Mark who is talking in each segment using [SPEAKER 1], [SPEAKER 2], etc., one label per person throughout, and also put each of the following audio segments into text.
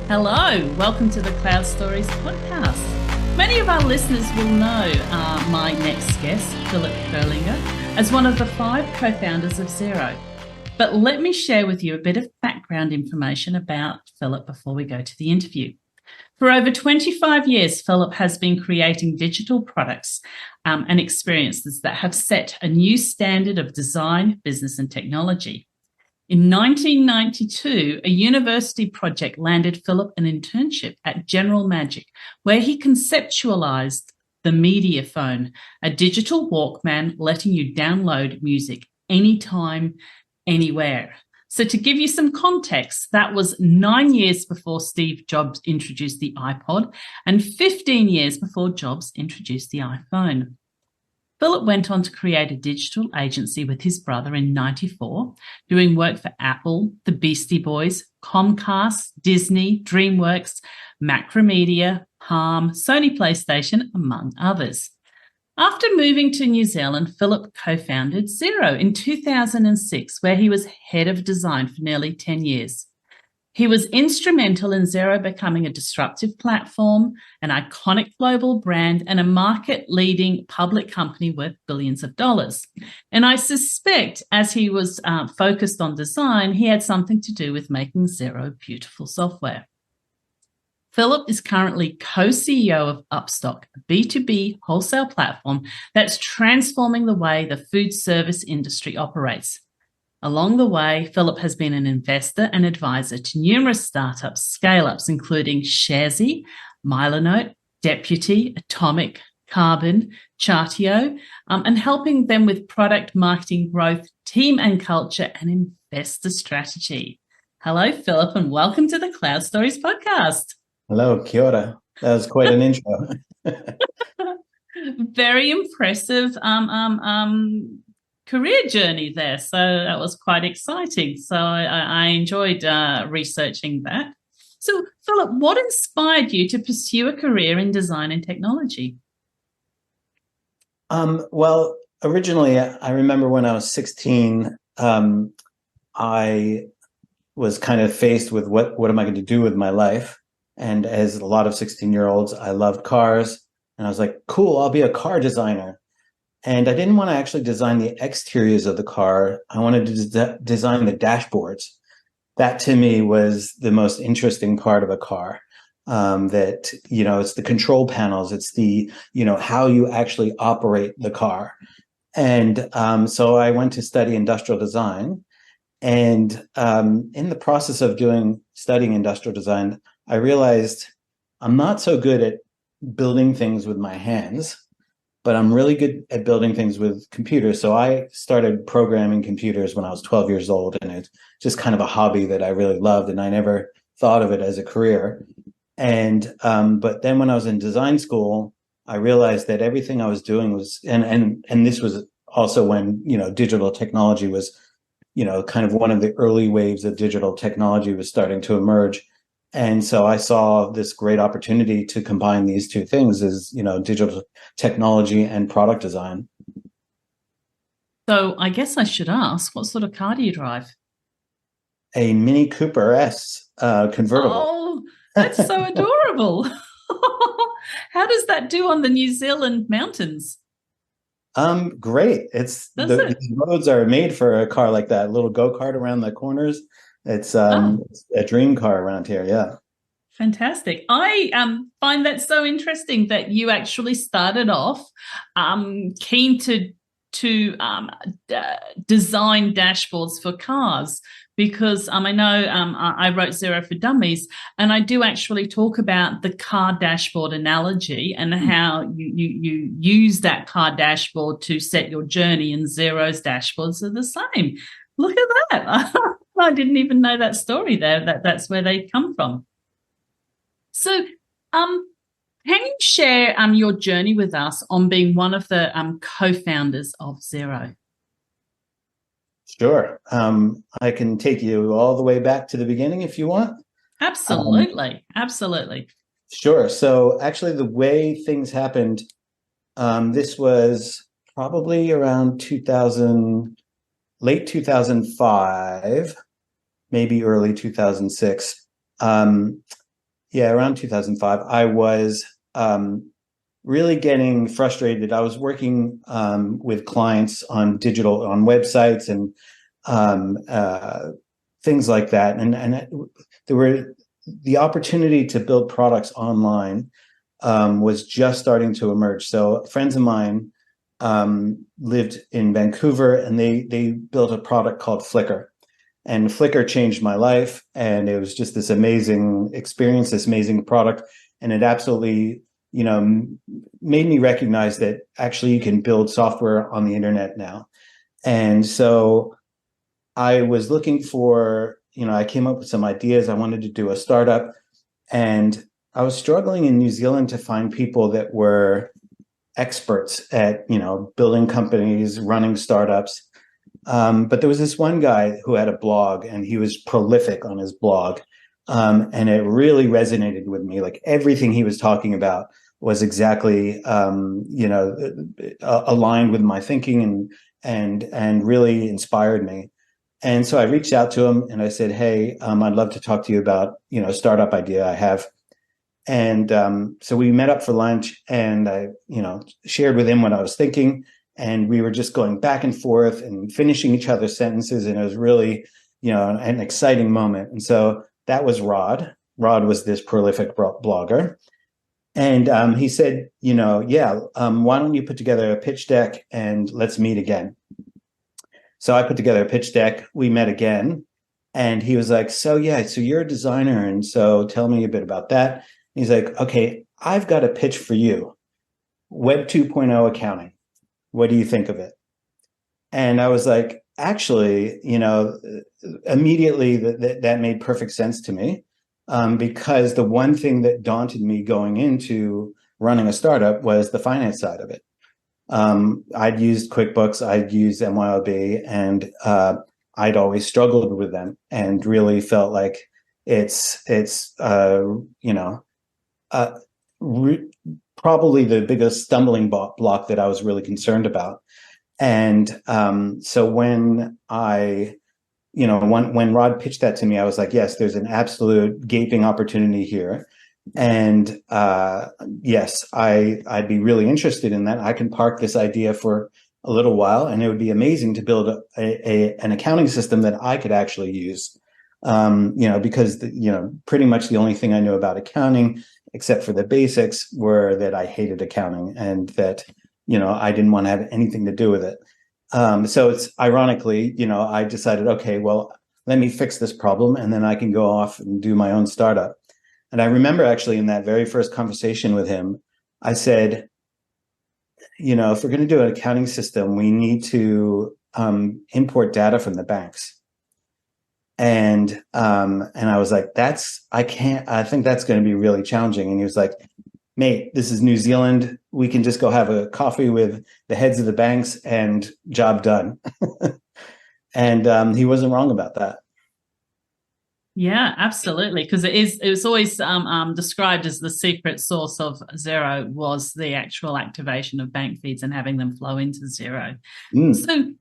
[SPEAKER 1] Hello, welcome to the Cloud Stories podcast. Many of our listeners will know my next guest, Philip Fierlinger, as one of the 5 co-founders of Xero. But let me share with you a bit of background information about Philip before we go to the interview. For over 25 years, Philip has been creating digital products and experiences that have set a new standard of design, business, and technology. In 1992, a university project landed Philip an internship at General Magic, where he conceptualized the MediaPhone, a digital Walkman letting you download music anytime, anywhere. So to give you some context, that was 9 years before Steve Jobs introduced the iPod and 15 years before Jobs introduced the iPhone. Philip went on to create a digital agency with his brother in 1994, doing work for Apple, the Beastie Boys, Comcast, Disney, Dreamworks, Macromedia, Palm, Sony Playstation, among others. After moving to New Zealand, Philip co-founded Xero in 2006, where he was head of design for nearly 10 years. He was instrumental in Xero becoming a disruptive platform, an iconic global brand, and a market-leading public company worth billions of dollars. And I suspect as he was focused on design, he had something to do with making Xero beautiful software. Philip is currently co-CEO of Upstock, a B2B wholesale platform that's transforming the way the food service industry operates. Along the way, Philip has been an investor and advisor to numerous startups, scale-ups, including Sharesy, Milanote, Deputy, Atomic, Carbon, Chartio, and helping them with product marketing growth, team and culture, and investor strategy. Hello, Philip, and welcome to the Cloud Stories podcast.
[SPEAKER 2] Hello, kia ora. That was quite an intro.
[SPEAKER 1] Very impressive career journey there. So that was quite exciting. So I enjoyed researching that. So, Philip, what inspired you to pursue a career in design and technology?
[SPEAKER 2] Well, originally, I remember when I was 16, I was kind of faced with what am I going to do with my life? And as a lot of 16-year-olds, I loved cars. And I was like, cool, I'll be a car designer. And I didn't want to actually design the exteriors of the car. I wanted to design the dashboards. That to me was the most interesting part of a car. That, it's the control panels. It's the, how you actually operate the car. And so I went to study industrial design. And in the process of studying industrial design, I realized I'm not so good at building things with my hands, but I'm really good at building things with computers. So I started programming computers when I was 12 years old, and it's just kind of a hobby that I really loved, and I never thought of it as a career. And but then when I was in design school, I realized that everything I was doing was, and this was also when digital technology was, kind of one of the early waves of digital technology was starting to emerge. And so I saw this great opportunity to combine these two things as, digital technology and product design.
[SPEAKER 1] So I guess I should ask, what sort of car do you drive?
[SPEAKER 2] A Mini Cooper S convertible.
[SPEAKER 1] Oh, that's so adorable. How does that do on the New Zealand mountains?
[SPEAKER 2] Great. The roads are made for a car like that, a little go-kart around the corners. It's it's a dream car around here. Yeah.
[SPEAKER 1] Fantastic. I find that so interesting that you actually started off keen to design dashboards for cars, because I know I wrote Xero for Dummies, and I do actually talk about the car dashboard analogy and how you use that car dashboard to set your journey, and Xero's dashboards are the same. Look at that. I didn't even know that story there, that's where they come from. So can you share your journey with us on being one of the co-founders of Xero?
[SPEAKER 2] Sure. I can take you all the way back to the beginning if you want.
[SPEAKER 1] Absolutely. Absolutely.
[SPEAKER 2] Sure. So actually the way things happened, this was probably around late 2005, maybe early 2006. around 2005, I was really getting frustrated. I was working with clients on websites and things like that, and there were the opportunity to build products online was just starting to emerge. So friends of mine lived in Vancouver, and they built a product called Flickr. And Flickr changed my life, and it was just this amazing experience, this amazing product, and it absolutely, made me recognize that actually you can build software on the internet now. And so I was looking for, I came up with some ideas. I wanted to do a startup, and I was struggling in New Zealand to find people that were experts at, building companies, running startups. But there was this one guy who had a blog, and he was prolific on his blog. And it really resonated with me. Like everything he was talking about was exactly, aligned with my thinking and really inspired me. And so I reached out to him and I said, hey, I'd love to talk to you about, a startup idea I have. And so we met up for lunch, and I, shared with him what I was thinking. And we were just going back and forth and finishing each other's sentences. And it was really, an exciting moment. And so that was Rod. Rod was this prolific blogger. And he said, why don't you put together a pitch deck and let's meet again? So I put together a pitch deck. We met again. And he was like, so you're a designer. And so tell me a bit about that. He's like, okay, I've got a pitch for you. Web 2.0 accounting. What do you think of it? And I was like, actually, immediately that made perfect sense to me, because the one thing that daunted me going into running a startup was the finance side of it. I'd used QuickBooks, I'd used MYOB, and I'd always struggled with them and really felt like it's probably the biggest stumbling block that I was really concerned about. And so when when Rod pitched that to me, I was like, yes, there's an absolute gaping opportunity here. And yes, I'd be really interested in that. I can park this idea for a little while, and it would be amazing to build an accounting system that I could actually use. Because pretty much the only thing I knew about accounting, except for the basics, were that I hated accounting and that, I didn't want to have anything to do with it. So it's ironically, I decided, okay, well, let me fix this problem and then I can go off and do my own startup. And I remember actually in that very first conversation with him, I said, if we're going to do an accounting system, we need to import data from the banks. And I was like, I think that's going to be really challenging. And he was like, mate, this is New Zealand. We can just go have a coffee with the heads of the banks and job done. And he wasn't wrong about that.
[SPEAKER 1] Yeah, absolutely. Because it was always described as the secret sauce of Xero was the actual activation of bank feeds and having them flow into Xero. So,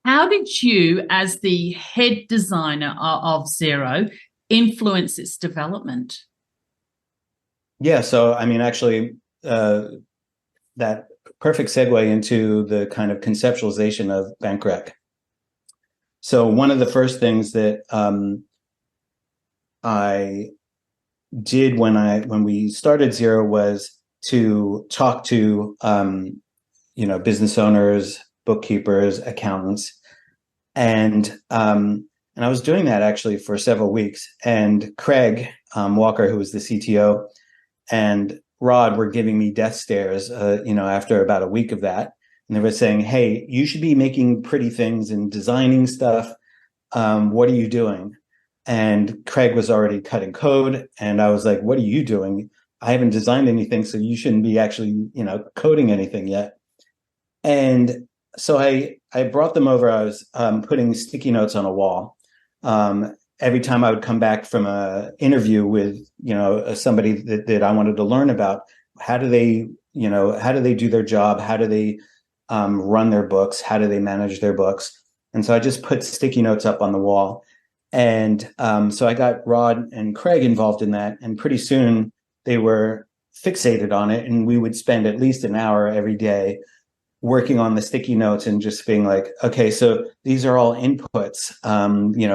[SPEAKER 1] how did you, as the head designer of Xero, influence its development?
[SPEAKER 2] Yeah, so I mean, actually, that perfect segue into the kind of conceptualization of bank rec. So one of the first things that I did when we started Xero was to talk to business owners, bookkeepers, accountants, and I was doing that actually for several weeks. And Craig Walker, who was the CTO, and Rod were giving me death stares, after about a week of that. And they were saying, hey, you should be making pretty things and designing stuff. What are you doing? And Craig was already cutting code. And I was like, what are you doing? I haven't designed anything, so you shouldn't be actually, coding anything yet. And so I brought them over. I was putting sticky notes on a wall. Every time I would come back from an interview with, somebody that I wanted to learn about, how do they do their job? How do they run their books? How do they manage their books? And so I just put sticky notes up on the wall. And so I got Rod and Craig involved in that, and pretty soon they were fixated on it, and we would spend at least an hour every day working on the sticky notes and just being like, okay, so these are all inputs.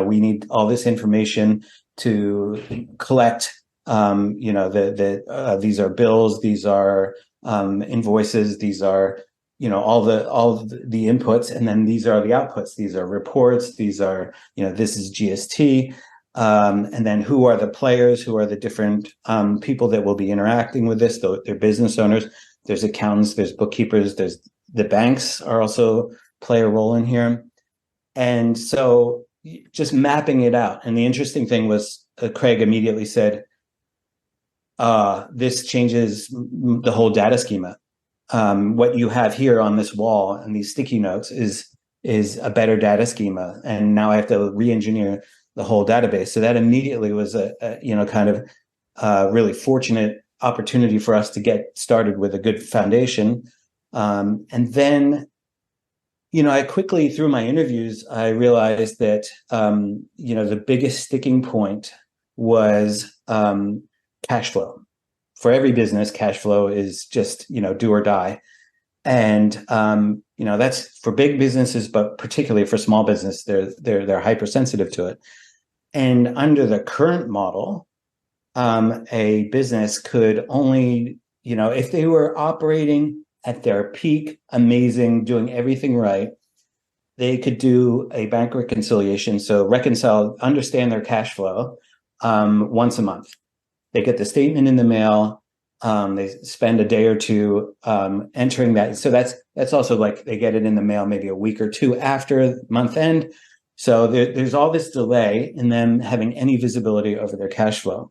[SPEAKER 2] We need all this information to collect. These are bills, these are invoices, these are all the inputs, and then these are the outputs. These are reports. These are this is GST. And then who are the players? Who are the different people that will be interacting with this? They're business owners. There's accountants. There's bookkeepers. There's the banks are also play a role in here. And so just mapping it out. And the interesting thing was Craig immediately said, this changes the whole data schema. What you have here on this wall and these sticky notes is a better data schema. And now I have to re-engineer the whole database. So that immediately was a kind of really fortunate opportunity for us to get started with a good foundation. And then, I quickly, through my interviews, I realized that, the biggest sticking point was cash flow. For every business, cash flow is just, do or die. And, that's for big businesses, but particularly for small business, they're hypersensitive to it. And under the current model, a business could only, if they were operating at their peak, amazing, doing everything right, they could do a bank reconciliation. So understand their cash flow once a month. They get the statement in the mail. They spend a day or two entering that. So that's also like they get it in the mail maybe a week or two after month end. So there's all this delay in them having any visibility over their cash flow.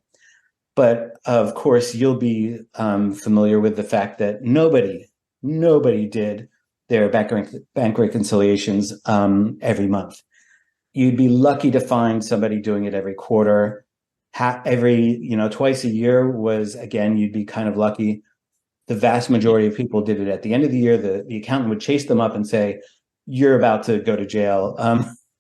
[SPEAKER 2] But of course, you'll be familiar with the fact that nobody did their bank reconciliations every month. You'd be lucky to find somebody doing it every quarter. Twice a year was, again, you'd be kind of lucky. The vast majority of people did it at the end of the year. The accountant would chase them up and say, "You're about to go to jail.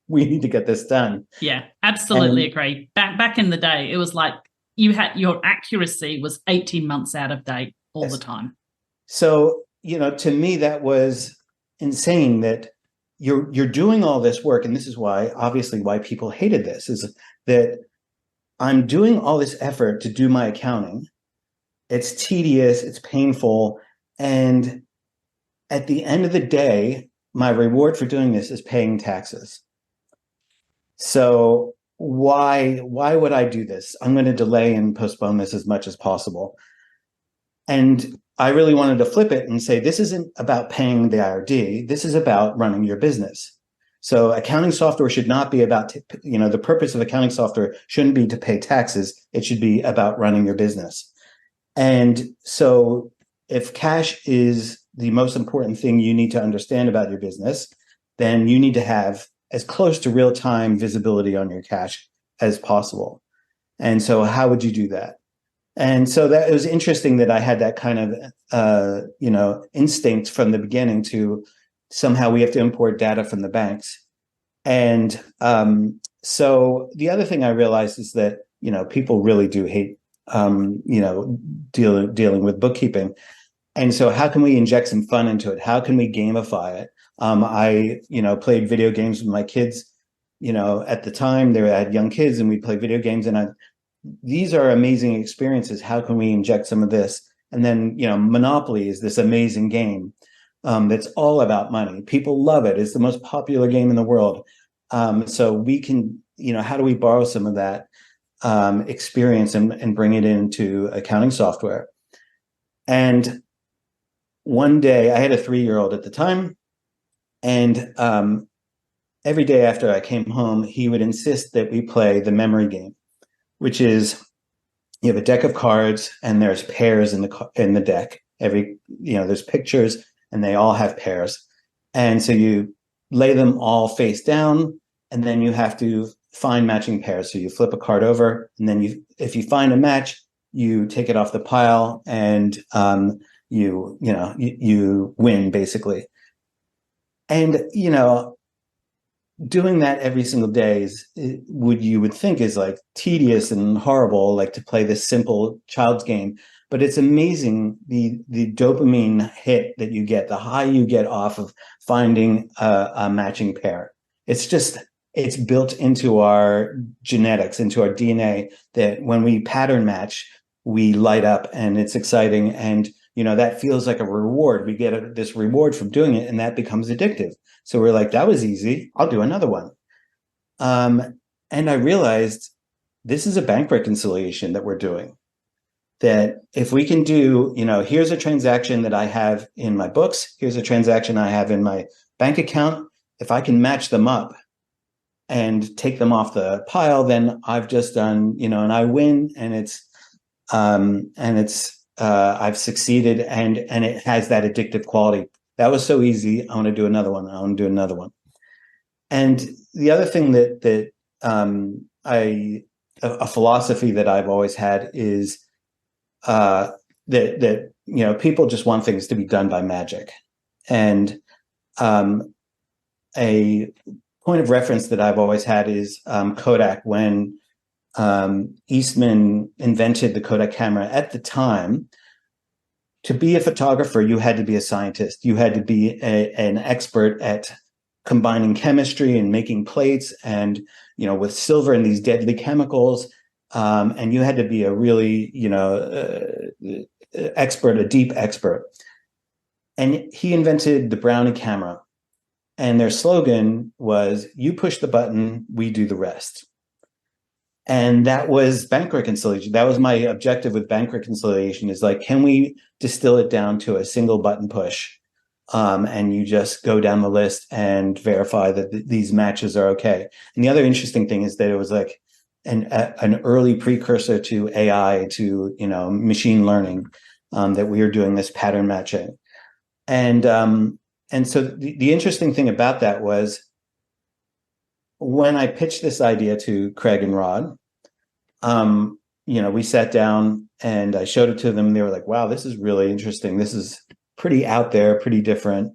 [SPEAKER 2] We need to get this done."
[SPEAKER 1] Yeah, absolutely agree. Back in the day, it was like your accuracy was 18 months out of date all the time.
[SPEAKER 2] So, to me, that was insane that you're doing all this work. And this is obviously why people hated this, is that I'm doing all this effort to do my accounting. It's tedious, it's painful. And at the end of the day, my reward for doing this is paying taxes. So why would I do this? I'm going to delay and postpone this as much as possible. And I really wanted to flip it and say, this isn't about paying the IRD. This is about running your business. So accounting software should not be about, the purpose of accounting software shouldn't be to pay taxes. It should be about running your business. And so if cash is the most important thing you need to understand about your business, then you need to have as close to real-time visibility on your cash as possible. And so how would you do that? And so that it was interesting that I had that kind of, instinct from the beginning to somehow we have to import data from the banks. And so the other thing I realized is that, people really do hate, dealing with bookkeeping. And so how can we inject some fun into it? How can we gamify it? I played video games with my kids, at the time I had young kids and we played video games, and these are amazing experiences. How can we inject some of this? And then, Monopoly is this amazing game that's all about money. People love it. It's the most popular game in the world. So we can, how do we borrow some of that experience and bring it into accounting software? And one day I had a 3-year-old at the time, and every day after I came home, he would insist that we play the memory game, which is you have a deck of cards and there's pairs in the deck. There's pictures and they all have pairs. And so you lay them all face down, and then you have to find matching pairs. So you flip a card over, and then if you find a match, you take it off the pile, and you win basically. And doing that every single day you would think is like tedious and horrible, like to play this simple child's game. But it's amazing the dopamine hit that you get, the high you get off of finding a matching pair. It's built into our genetics, into our DNA, that when we pattern match, we light up and it's exciting. And, that feels like a reward. We get this reward from doing it, and that becomes addictive. So we're like, that was easy. I'll do another one. And I realized this is a bank reconciliation that we're doing. That if we can do, here's a transaction that I have in my books, here's a transaction I have in my bank account. If I can match them up and take them off the pile, then I've just done, and I win, and I've succeeded, and it has that addictive quality. That was so easy. I want to do another one. I want to do another one. And the other thing a philosophy that I've always had is that people just want things to be done by magic. And a point of reference that I've always had is Kodak. When Eastman invented the Kodak camera, at the time, to be a photographer, you had to be a scientist. You had to be an expert at combining chemistry and making plates, and with silver and these deadly chemicals. And you had to be a really, expert, a deep expert. And he invented the Brownie camera. And their slogan was, "You push the button, we do the rest." And that was bank reconciliation. That was my objective with bank reconciliation, is like, can we distill it down to a single button push? And you just go down the list and verify that these matches are okay. And the other interesting thing is that it was like an early precursor to AI, to, machine learning, that we were doing this pattern matching. And so the interesting thing about that was, when I pitched this idea to Craig and Rod, we sat down and I showed it to them. And they were like, wow, this is really interesting. This is pretty out there, pretty different.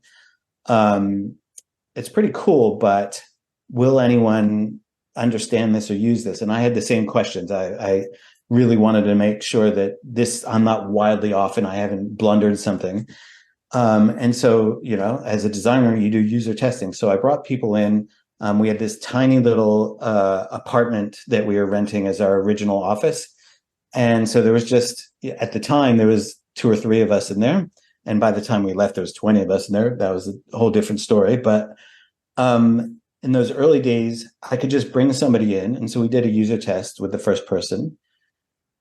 [SPEAKER 2] It's pretty cool, but will anyone understand this or use this? And I had the same questions. I really wanted to make sure that I'm not wildly off and I haven't blundered something. And so, as a designer, you do user testing. So I brought people in. We had this tiny little apartment that we were renting as our original office. And so there was at the time, there was 2 or 3 of us in there. And by the time we left, there was 20 of us in there. That was a whole different story. But in those early days, I could just bring somebody in. And so we did a user test with the first person.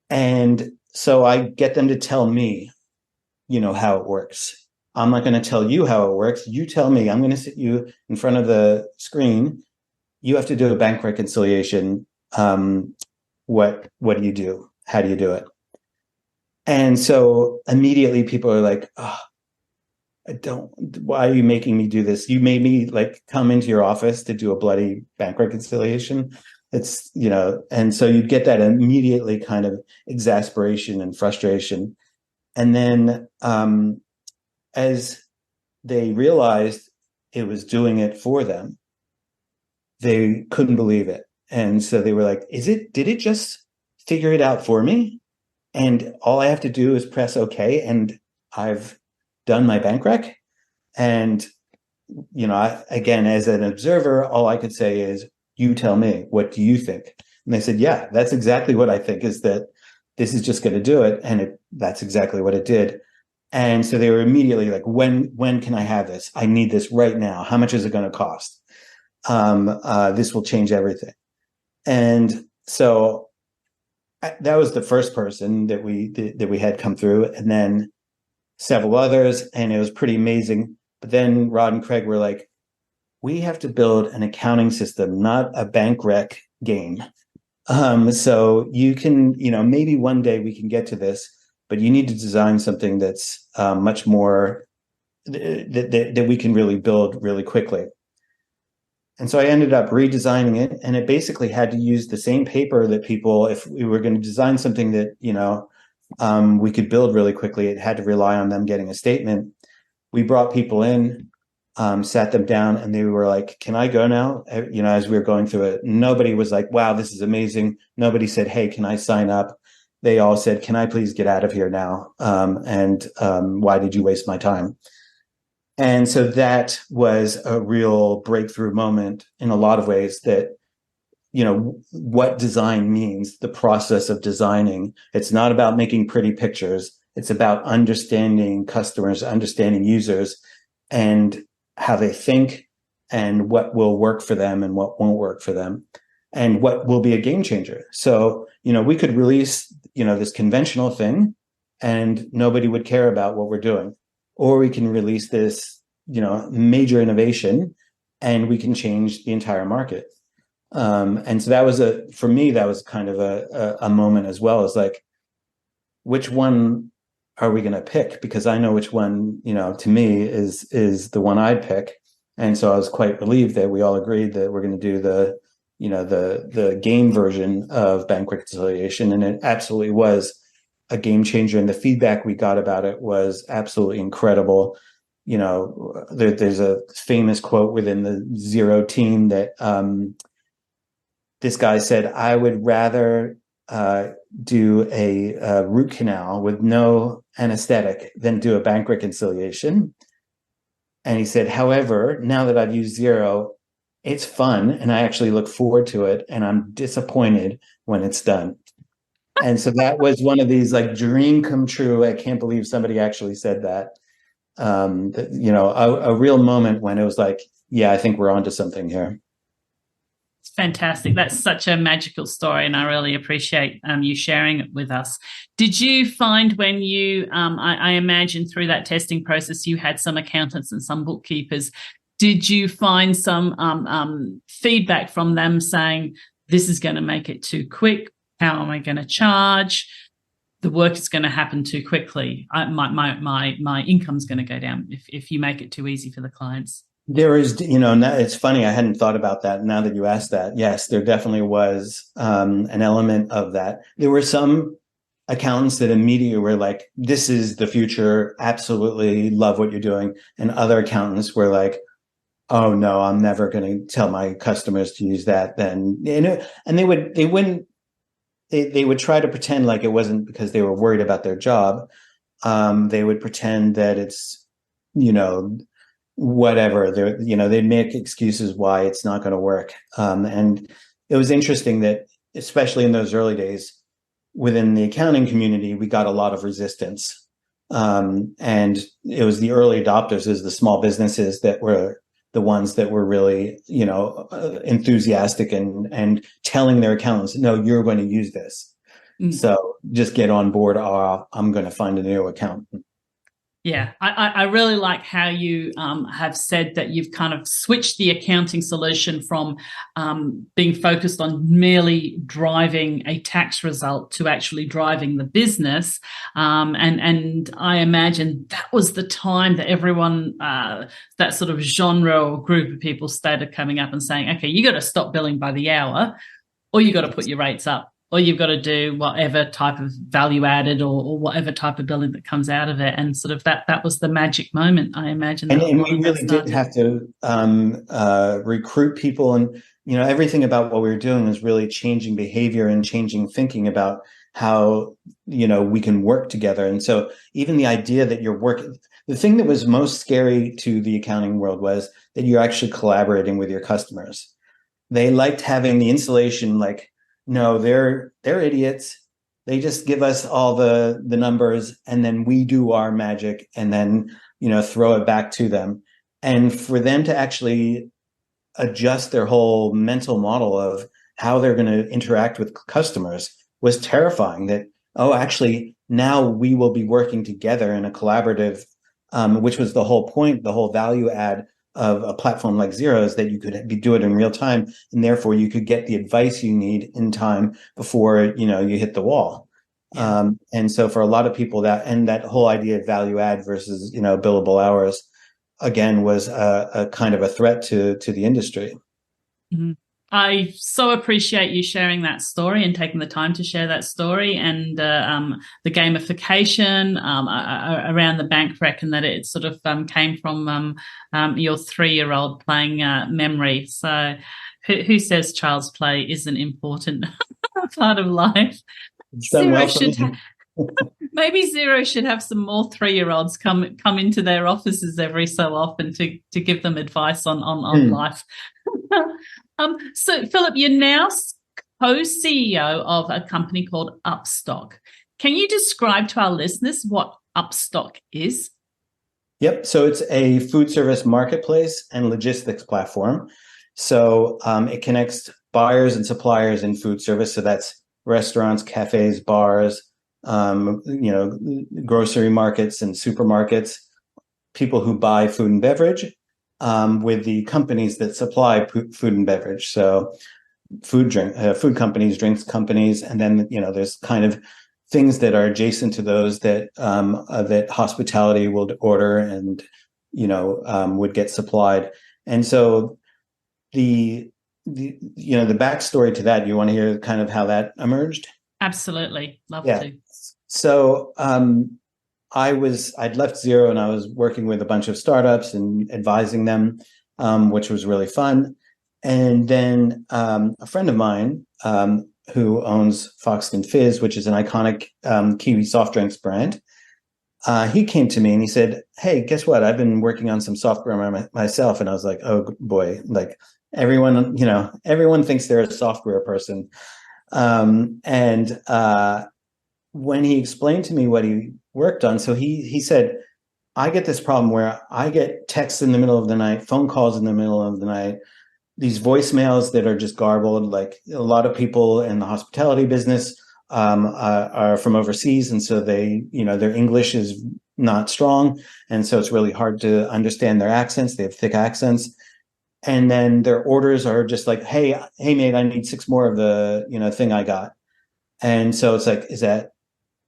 [SPEAKER 2] And so I get them to tell me, how it works. I'm not going to tell you how it works. You tell me. I'm going to sit you in front of the screen. You have to do a bank reconciliation. What do you do? How do you do it? And so immediately people are like, oh, why are you making me do this? You made me come into your office to do a bloody bank reconciliation. It's, and so you'd get that immediately kind of exasperation and frustration. And then, as they realized it was doing it for them, they couldn't believe it. And so they were like, did it just figure it out for me? And all I have to do is press OK, and I've done my bank rec. And, again, as an observer, all I could say is, you tell me, what do you think? And they said, yeah, that's exactly what I think, is that this is just going to do it. And that's exactly what it did. And so they were immediately like, when can I have this? I need this right now. How much is it going to cost? This will change everything. And so that was the first person that we had come through, and then several others, and it was pretty amazing. But then Rod and Craig were like, we have to build an accounting system, not a bank rec game. So you can, maybe one day we can get to this, but you need to design something that's much more that we can really build really quickly. And so I ended up redesigning it, and it basically had to use the same paper that people, if we were going to design something that, we could build really quickly, it had to rely on them getting a statement. We brought people in. sat them down, and they were like, "Can I go now?" As we were going through it, nobody was like, "Wow, this is amazing." Nobody said, "Hey, can I sign up?" They all said, "Can I please get out of here now?" Why did you waste my time? And so that was a real breakthrough moment in a lot of ways, that what design means, the process of designing. It's not about making pretty pictures. It's about understanding customers, understanding users, and how they think, and what will work for them and what won't work for them, and what will be a game changer. So, we could release, this conventional thing and nobody would care about what we're doing. Or we can release this, major innovation, and we can change the entire market. And so that was for me, that was kind of a moment as well, as like, which one are we going to pick? Because I know which one, to me is the one I'd pick. And so I was quite relieved that we all agreed that we're going to do the game version of bank reconciliation. And it absolutely was a game changer. And the feedback we got about it was absolutely incredible. There's a famous quote within the Xero team that, this guy said, "I would rather do a root canal with no anesthetic than do a bank reconciliation." And he said, "However, now that I've used Xero, it's fun, and I actually look forward to it, and I'm disappointed when it's done." And so that was one of these like dream come true. I can't believe somebody actually said that. A real moment when it was like, yeah, I think we're onto something here.
[SPEAKER 1] Fantastic. That's such a magical story, and I really appreciate you sharing it with us. Did you find when you, I imagine through that testing process, you had some accountants and some bookkeepers. Did you find some feedback from them saying, this is going to make it too quick? How am I going to charge? The work is going to happen too quickly. My income's going to go down if you make it too easy for the clients.
[SPEAKER 2] There is, it's funny. I hadn't thought about that. Now that you asked that, yes, there definitely was an element of that. There were some accountants that immediately were like, "This is the future. Absolutely love what you're doing." And other accountants were like, "Oh no, I'm never going to tell my customers to use that." Then, and they would try to pretend like it wasn't because they were worried about their job. They would pretend that it's, whatever, they'd make excuses why it's not going to work. And it was interesting that, especially in those early days, within the accounting community, we got a lot of resistance. And it was the early adopters, is the small businesses, that were the ones that were really, enthusiastic and telling their accountants, "No, you're going to use this. So just get on board, or I'm going to find a new accountant."
[SPEAKER 1] Yeah, I really like how you have said that you've kind of switched the accounting solution from being focused on merely driving a tax result to actually driving the business. And I imagine that was the time that everyone, that sort of genre or group of people started coming up and saying, "Okay, you got to stop billing by the hour, or you got to put your rates up, or you've got to do whatever type of value added or whatever type of billing that comes out of it." And sort of that was the magic moment, I imagine.
[SPEAKER 2] And we really did have to recruit people, and everything about what we were doing was really changing behavior and changing thinking about how we can work together. And so even the idea that you're working, the thing that was most scary to the accounting world was that you're actually collaborating with your customers. They liked having the insulation, like, no, they're idiots. They just give us all the numbers, and then we do our magic, and then throw it back to them. And for them to actually adjust their whole mental model of how they're going to interact with customers was terrifying. That, oh, actually, now we will be working together in a collaborative, which was the whole point, the whole value add of a platform like Xero, is that you could do it in real time, and therefore you could get the advice you need in time before you hit the wall. Yeah. And so for a lot of people, that whole idea of value add versus billable hours, again, was a kind of a threat to the industry.
[SPEAKER 1] Mm-hmm. I so appreciate you sharing that story and taking the time to share that story, and the gamification around the bank rec, and that it sort of came from your 3-year-old playing memory. So, who says child's play isn't important part of life?
[SPEAKER 2] It's done
[SPEAKER 1] Xero
[SPEAKER 2] well for
[SPEAKER 1] should
[SPEAKER 2] me.
[SPEAKER 1] maybe Xero should have some more 3-year-olds come into their offices every so often to give them advice on
[SPEAKER 2] Hmm.
[SPEAKER 1] life. So, Philip, you're now co-CEO of a company called Upstock. Can you describe to our listeners what Upstock is?
[SPEAKER 2] Yep. So it's a food service marketplace and logistics platform. So it connects buyers and suppliers in food service. So that's restaurants, cafes, bars, grocery markets and supermarkets, people who buy food and beverage, with the companies that supply food and beverage. So food companies, drinks companies, and then there's kind of things that are adjacent to those that that hospitality will order and would get supplied. And so the backstory to that. You want to hear kind of how that emerged?
[SPEAKER 1] Absolutely, love
[SPEAKER 2] Yeah.
[SPEAKER 1] to.
[SPEAKER 2] So I'd left Xero and I was working with a bunch of startups and advising them, which was really fun. And then a friend of mine who owns Foxton Fizz, which is an iconic Kiwi soft drinks brand, he came to me and he said, "Hey, guess what? I've been working on some software myself." And I was like, "Oh boy!" Like everyone thinks they're a software person. And when he explained to me what he worked on, so he said, "I get this problem where I get texts in the middle of the night, phone calls in the middle of the night, these voicemails that are just garbled. Like a lot of people in the hospitality business are from overseas, and so their English is not strong, and so it's really hard to understand their accents. They have thick accents, and then their orders are just like, hey, mate, I need 6 more of the thing I got." And so it's like, is that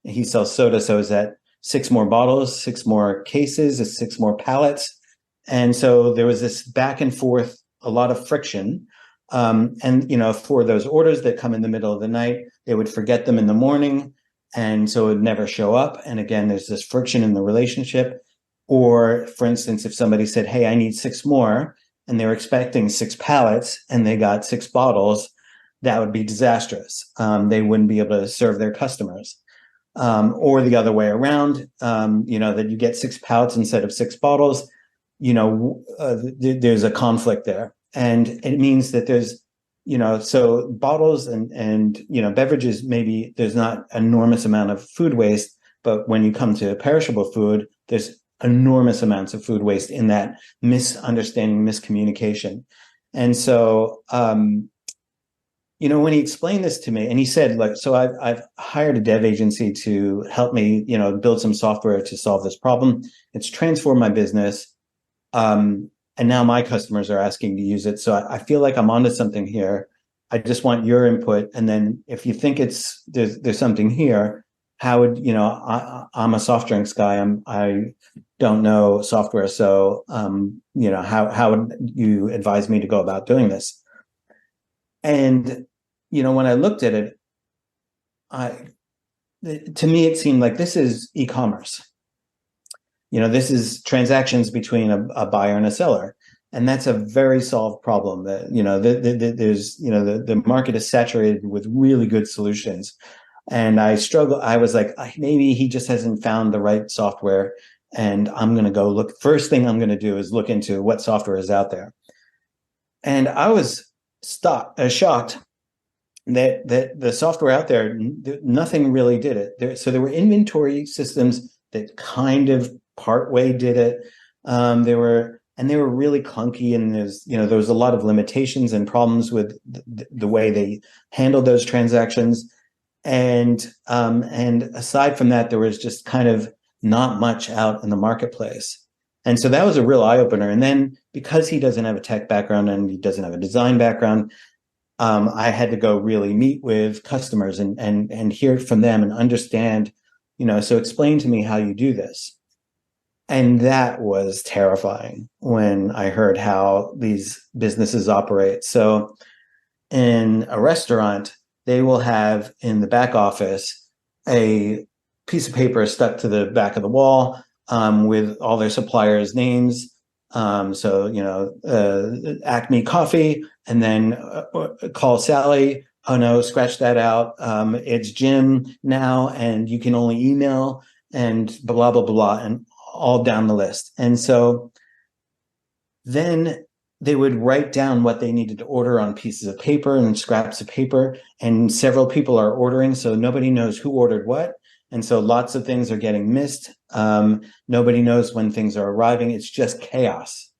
[SPEAKER 2] he sells soda, so is that 6 more bottles, 6 more cases, is 6 more pallets? And so there was this back and forth, a lot of friction. And for those orders that come in the middle of the night, they would forget them in the morning, and so it would never show up. And again, there's this friction in the relationship. Or, for instance, if somebody said, "Hey, I need 6 more," and they were expecting 6 pallets and they got 6 bottles, that would be disastrous. They wouldn't be able to serve their customers. Or the other way around, that you get 6 pallets instead of 6 bottles, there's a conflict there. And it means that there's, so bottles and beverages, maybe there's not enormous amount of food waste, but when you come to perishable food, there's enormous amounts of food waste in that misunderstanding, miscommunication. And so, when he explained this to me, and he said, like, so I've hired a dev agency to help me, build some software to solve this problem. It's transformed my business. And now my customers are asking to use it. So I feel like I'm onto something here. I just want your input. And then if you think there's something here, how would, I'm a soft drinks guy. I don't know software. So, how would you advise me to go about doing this? And, when I looked at it, to me, it seemed like this is e-commerce. This is transactions between a buyer and a seller. And that's a very solved problem. That, there's, the market is saturated with really good solutions. And I was like, maybe he just hasn't found the right software. And I'm going to go look. First thing I'm going to do is look into what software is out there. And I was shocked that the software out there, nothing really did it. So there were inventory systems that kind of partway did it. They were really clunky, and there was a lot of limitations and problems with the way they handled those transactions. And aside from that, there was just kind of not much out in the marketplace. And so that was a real eye opener. And then because he doesn't have a tech background and he doesn't have a design background, I had to go really meet with customers and hear from them and understand, so explain to me how you do this. And that was terrifying when I heard how these businesses operate. So in a restaurant, they will have in the back office a piece of paper stuck to the back of the wall with all their suppliers' names. Acme Coffee, and then call Sally. Oh no, scratch that out. It's Jim now, and you can only email, and blah, blah, blah, and all down the list. And so then they would write down what they needed to order on pieces of paper and scraps of paper, and several people are ordering, so nobody knows who ordered what. And so lots of things are getting missed. Nobody knows when things are arriving. It's just chaos.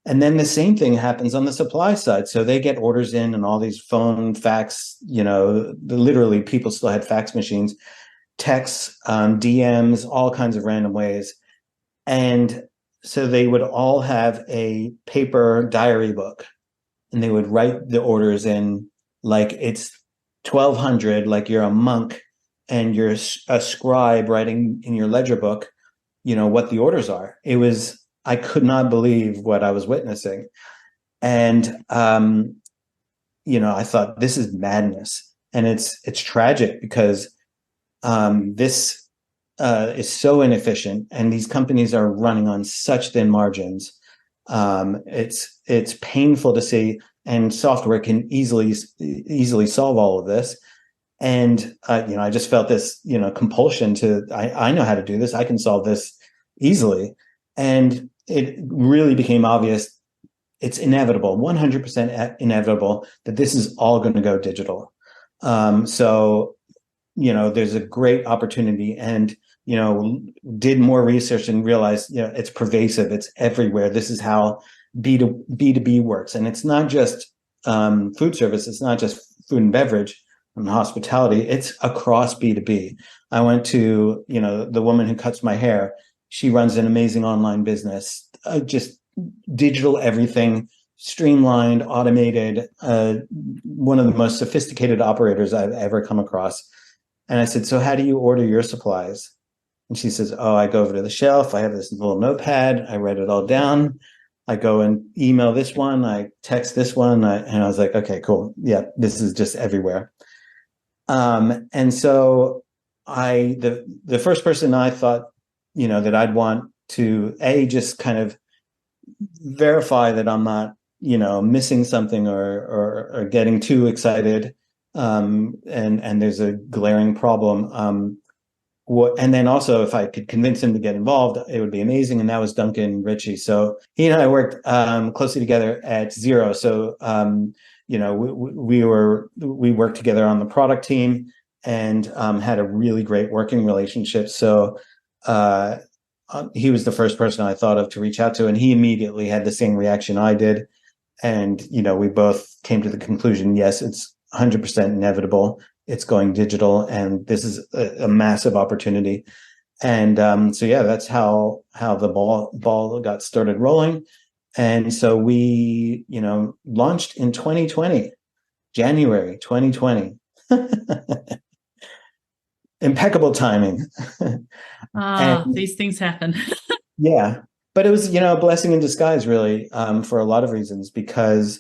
[SPEAKER 2] And then the same thing happens on the supply side. So they get orders in and all these phone, fax, literally people still had fax machines, texts, DMs, all kinds of random ways. And so they would all have a paper diary book, and they would write the orders in like it's 1200, like you're a monk and you're a scribe writing in your ledger book, what the orders are. I could not believe what I was witnessing. And, I thought, this is madness. And it's tragic because this is so inefficient, and these companies are running on such thin margins. It's painful to see, and software can easily solve all of this. And I just felt this compulsion to I know how to do this. I can solve this easily. And it really became obvious. It's inevitable, 100% inevitable, that this is all going to go digital. So there's a great opportunity, and did more research and realized it's pervasive. It's everywhere. This is how B2B works, and it's not just food service. It's not just food and beverage and hospitality. It's across B2B. I went to the woman who cuts my hair. She runs an amazing online business, just digital everything, streamlined, automated, one of the most sophisticated operators I've ever come across. And I said, so how do you order your supplies? And she says, oh, I go over to the shelf. I have this little notepad. I write it all down. I go and email this one. I text this one. And I was like, okay, cool. Yeah, this is just everywhere. And so the first person I thought, that I'd want to just kind of verify that I'm not, missing something or getting too excited. And there's a glaring problem. And then also, if I could convince him to get involved, it would be amazing. And that was Duncan Ritchie. So he and I worked closely together at Xero. So we worked together on the product team and had a really great working relationship. So he was the first person I thought of to reach out to, and he immediately had the same reaction I did. And we both came to the conclusion, yes, it's 100% inevitable. It's going digital, and this is a massive opportunity. And that's how the ball got started rolling. And so we, launched in 2020, January 2020. Impeccable timing.
[SPEAKER 1] These things happen.
[SPEAKER 2] Yeah, but it was, a blessing in disguise, really, for a lot of reasons, because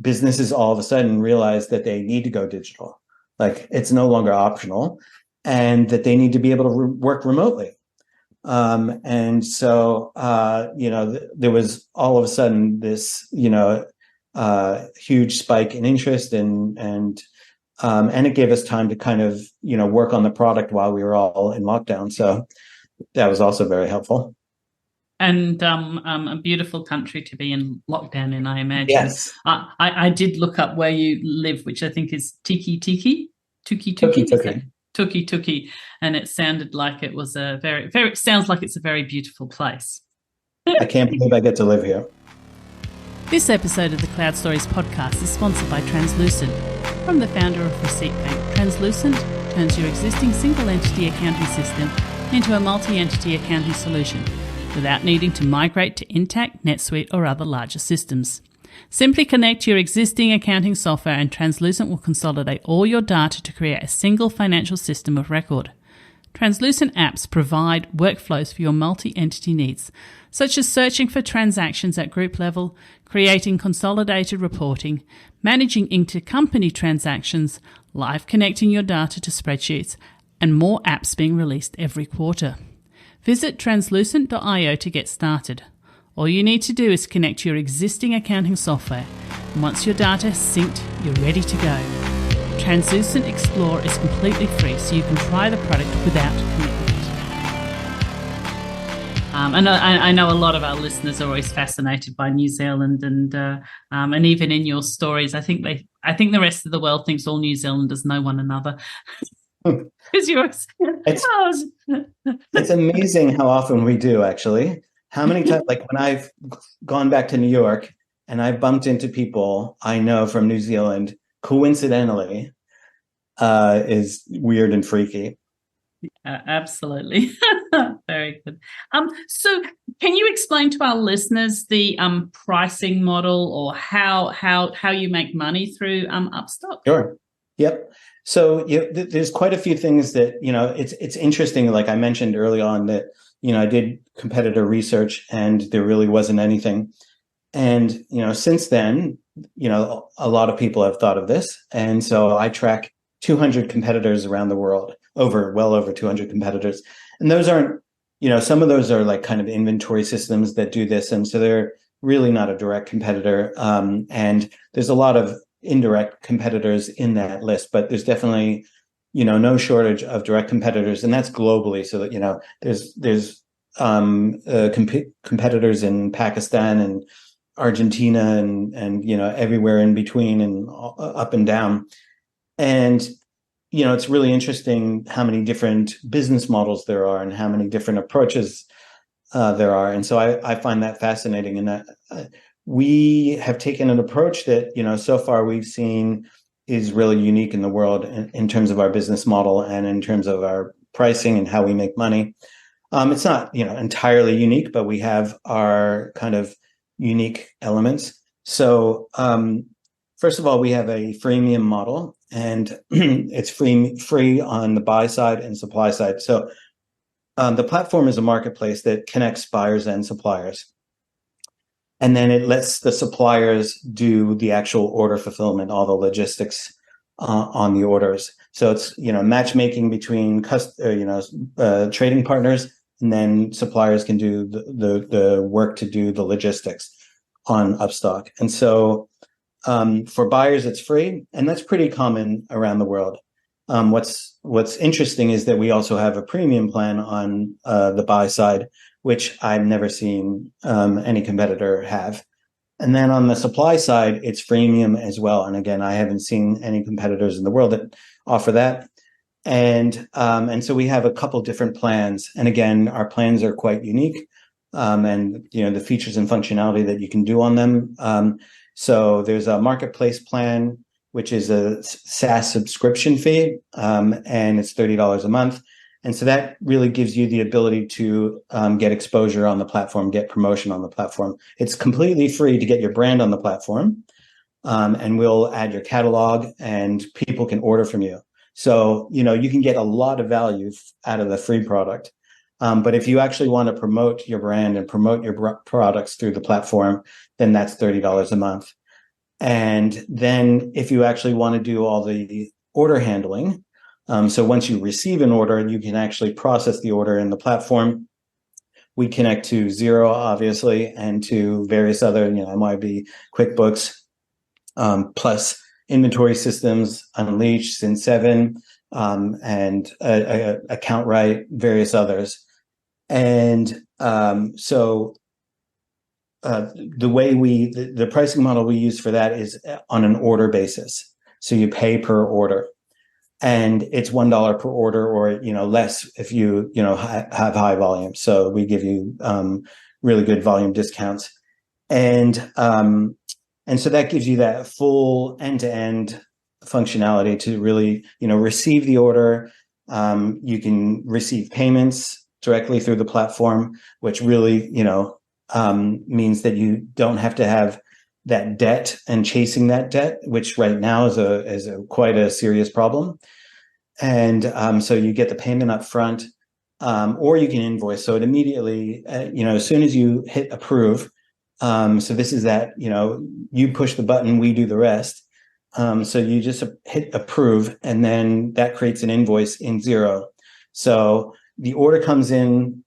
[SPEAKER 2] businesses all of a sudden realize that they need to go digital. Like, it's no longer optional, and that they need to be able to work remotely. And so, there was all of a sudden this, huge spike in interest, and it gave us time to kind of, work on the product while we were all in lockdown. So that was also very helpful.
[SPEAKER 1] And a beautiful country to be in lockdown in, I imagine.
[SPEAKER 2] Yes.
[SPEAKER 1] I did look up where you live, which I think is Tuki. And it sounded like it was a very sounds like it's a very beautiful place.
[SPEAKER 2] I can't believe I get to live here.
[SPEAKER 1] This episode of the Cloud Stories podcast is sponsored by Translucent. From the founder of Receipt Bank, Translucent turns your existing single-entity accounting system into a multi-entity accounting solution without needing to migrate to Intact, NetSuite, or other larger systems. Simply connect your existing accounting software and Translucent will consolidate all your data to create a single financial system of record. Translucent apps provide workflows for your multi-entity needs, such as searching for transactions at group level, creating consolidated reporting, managing intercompany transactions, live connecting your data to spreadsheets, and more apps being released every quarter. Visit translucent.io to get started. All you need to do is connect to your existing accounting software, and once your data is synced, you're ready to go. Translucent Explorer is completely free, so you can try the product without commitment. And I know a lot of our listeners are always fascinated by New Zealand, and even in your stories, I think the rest of the world thinks all New Zealanders know one another. It's
[SPEAKER 2] amazing how often we do, actually. How many times, like when I've gone back to New York and I bumped into people I know from New Zealand, coincidentally, is weird and freaky.
[SPEAKER 1] Absolutely. Very good. So can you explain to our listeners the pricing model, or how you make money through Upstock?
[SPEAKER 2] Sure. Yep. So there's quite a few things that, it's interesting. Like I mentioned early on that, I did competitor research and there really wasn't anything. And, since then, a lot of people have thought of this. And so I track 200 competitors around the world, well over 200 competitors. And those aren't, some of those are like kind of inventory systems that do this. And so they're really not a direct competitor. And there's a lot of indirect competitors in that list, but there's definitely, no shortage of direct competitors. And that's globally. So that, there's competitors in Pakistan and Argentina and everywhere in between and up and down. And, it's really interesting how many different business models there are and how many different approaches there are. And so I find that fascinating. And that we have taken an approach that, so far we've seen is really unique in the world in terms of our business model and in terms of our pricing and how we make money. It's not, entirely unique, but we have our kind of unique elements. So, first of all, we have a freemium model, and it's free on the buy side and supply side. So the platform is a marketplace that connects buyers and suppliers. And then it lets the suppliers do the actual order fulfillment, all the logistics on the orders. So it's, matchmaking between trading partners, and then suppliers can do the work to do the logistics on Upstock. And so for buyers, it's free, and that's pretty common around the world. What's interesting is that we also have a premium plan on the buy side, which I've never seen any competitor have. And then on the supply side, it's freemium as well. And again, I haven't seen any competitors in the world that offer that. And so we have a couple different plans. And again, our plans are quite unique. And the features and functionality that you can do on them. So there's a marketplace plan, which is a SaaS subscription fee, and it's $30 a month. And so that really gives you the ability to get exposure on the platform, get promotion on the platform. It's completely free to get your brand on the platform, and we'll add your catalog, and people can order from you. So, you can get a lot of value out of the free product. But if you actually want to promote your brand and promote your products through the platform, then that's $30 a month. And then if you actually want to do all the order handling, so once you receive an order, you can actually process the order in the platform. We connect to Xero, obviously, and to various other, MYB, QuickBooks, plus inventory systems, Unleash, Sin7, and AccountRight, various others. And so the way the pricing model we use for that is on an order basis. So you pay per order, and it's $1 per order, or less if you have high volume. So we give you really good volume discounts, and so that gives you that full end-to-end functionality to really receive the order. You can receive payments directly through the platform, which really, means that you don't have to have that debt and chasing that debt, which right now is quite a serious problem. And so you get the payment up front, or you can invoice. So it immediately, as soon as you hit approve, so this is that, you push the button, we do the rest. So you just hit approve, and then that creates an invoice in Xero. So the order comes in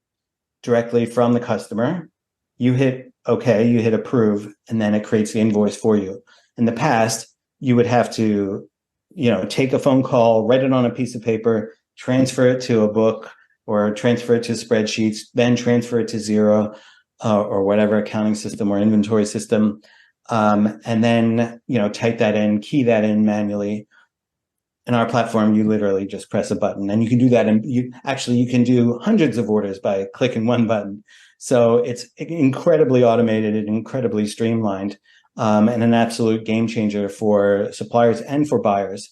[SPEAKER 2] directly from the customer. You hit OK, you hit approve, and then it creates the invoice for you. In the past, you would have to, take a phone call, write it on a piece of paper, transfer it to a book, or transfer it to spreadsheets, then transfer it to Xero, or whatever accounting system or inventory system. And then, type that in, key that in manually. In our platform, you literally just press a button, and you can do that. And you can do hundreds of orders by clicking one button. So it's incredibly automated and incredibly streamlined, and an absolute game changer for suppliers and for buyers.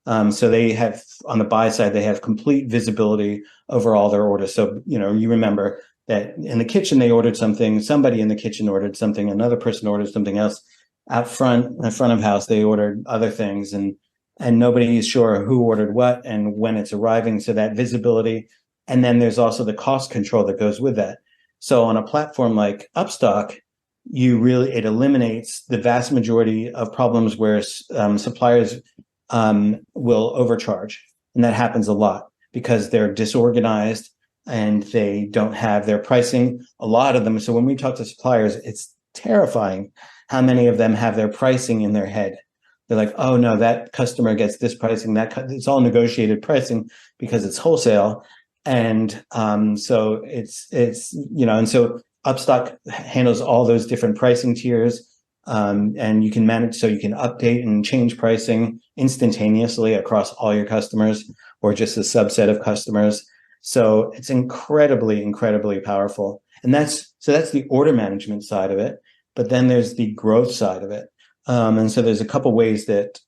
[SPEAKER 2] So they have, on the buy side, they have complete visibility over all their orders. So, you remember that in the kitchen, they ordered something, somebody in the kitchen ordered something, another person ordered something else. Out front, in the front of house, they ordered other things, and nobody is sure who ordered what and when it's arriving. So that visibility. And then there's also the cost control that goes with that. So on a platform like Upstock, it eliminates the vast majority of problems where suppliers will overcharge. And that happens a lot because they're disorganized and they don't have their pricing, a lot of them. So when we talk to suppliers, it's terrifying how many of them have their pricing in their head. They're like, oh no, that customer gets this pricing, it's all negotiated pricing because it's wholesale. And so and so Upstock handles all those different pricing tiers. And you can manage, so you can update and change pricing instantaneously across all your customers or just a subset of customers. So it's incredibly, incredibly powerful. And that's the order management side of it. But then there's the growth side of it. And so there's a couple ways that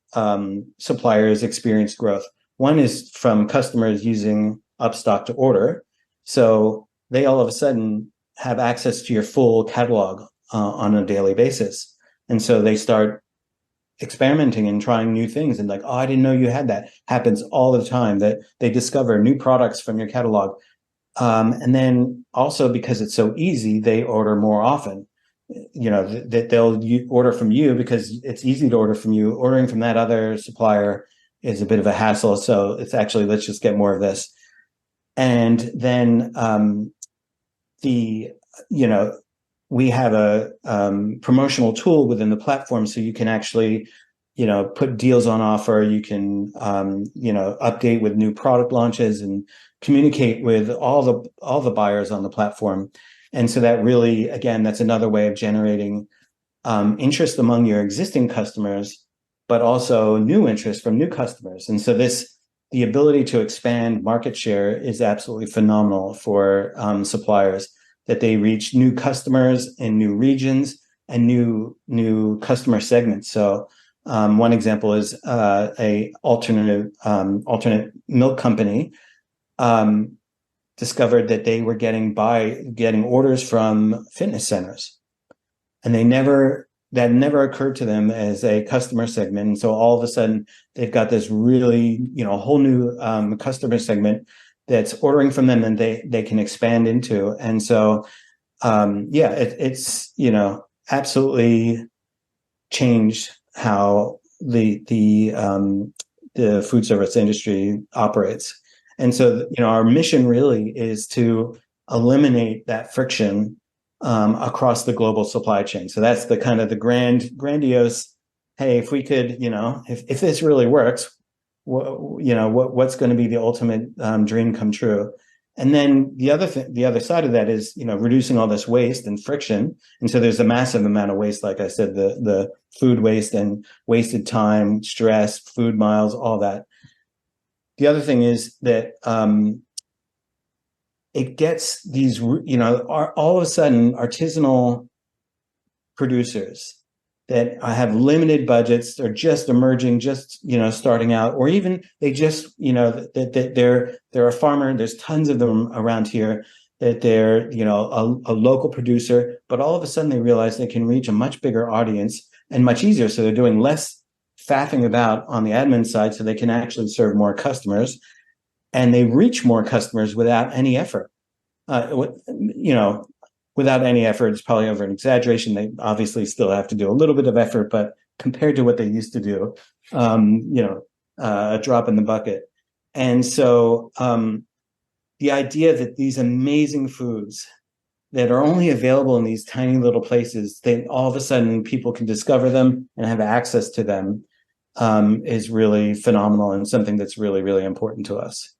[SPEAKER 2] suppliers experience growth. One is from customers using Upstock to order. So they all of a sudden have access to your full catalog on a daily basis. And so they start experimenting and trying new things, and like, oh, I didn't know you had that. Happens all the time that they discover new products from your catalog. And then also because it's so easy, they order more often. That they'll order from you because it's easy to order from you. Ordering from that other supplier is a bit of a hassle. So it's actually, let's just get more of this. And then we have a promotional tool within the platform, so you can actually, put deals on offer. You can, update with new product launches and communicate with all the buyers on the platform. And so that really, again, that's another way of generating interest among your existing customers, but also new interest from new customers. And so the ability to expand market share is absolutely phenomenal for suppliers, that they reach new customers in new regions and new customer segments. So one example is a alternate milk company discovered that they were getting orders from fitness centers, and that never occurred to them as a customer segment. And so all of a sudden they've got this really, whole new customer segment that's ordering from them, and they can expand into. And so, it's, absolutely changed how the food service industry operates. And so, our mission really is to eliminate that friction across the global supply chain. So that's the kind of the grandiose, hey, if we could, if this really works, what's going to be the ultimate dream come true. And then the other side of that is, reducing all this waste and friction. And so there's a massive amount of waste, like I said, the food waste and wasted time, stress, food miles, all that. The other thing is that it gets these, all of a sudden artisanal producers that have limited budgets, they're just emerging, just, starting out, or even they just, that they're a farmer. There's tons of them around here, that they're, a local producer, but all of a sudden they realize they can reach a much bigger audience and much easier. So they're doing less faffing about on the admin side, so they can actually serve more customers. and they reach more customers without any effort. Without any effort, it's probably over an exaggeration. They obviously still have to do a little bit of effort, but compared to what they used to do, a drop in the bucket. And so the idea that these amazing foods that are only available in these tiny little places, then all of a sudden people can discover them and have access to them, is really phenomenal and something that's really, really important to us.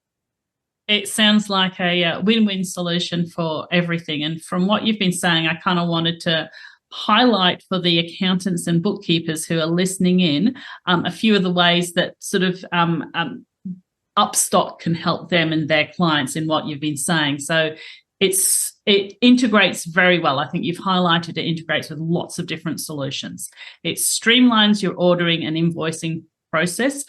[SPEAKER 1] It sounds like a win-win solution for everything. And from what you've been saying, I kind of wanted to highlight for the accountants and bookkeepers who are listening in a few of the ways that sort of Upstock can help them and their clients in what you've been saying. So it integrates very well. I think you've highlighted it integrates with lots of different solutions. It streamlines your ordering and invoicing process,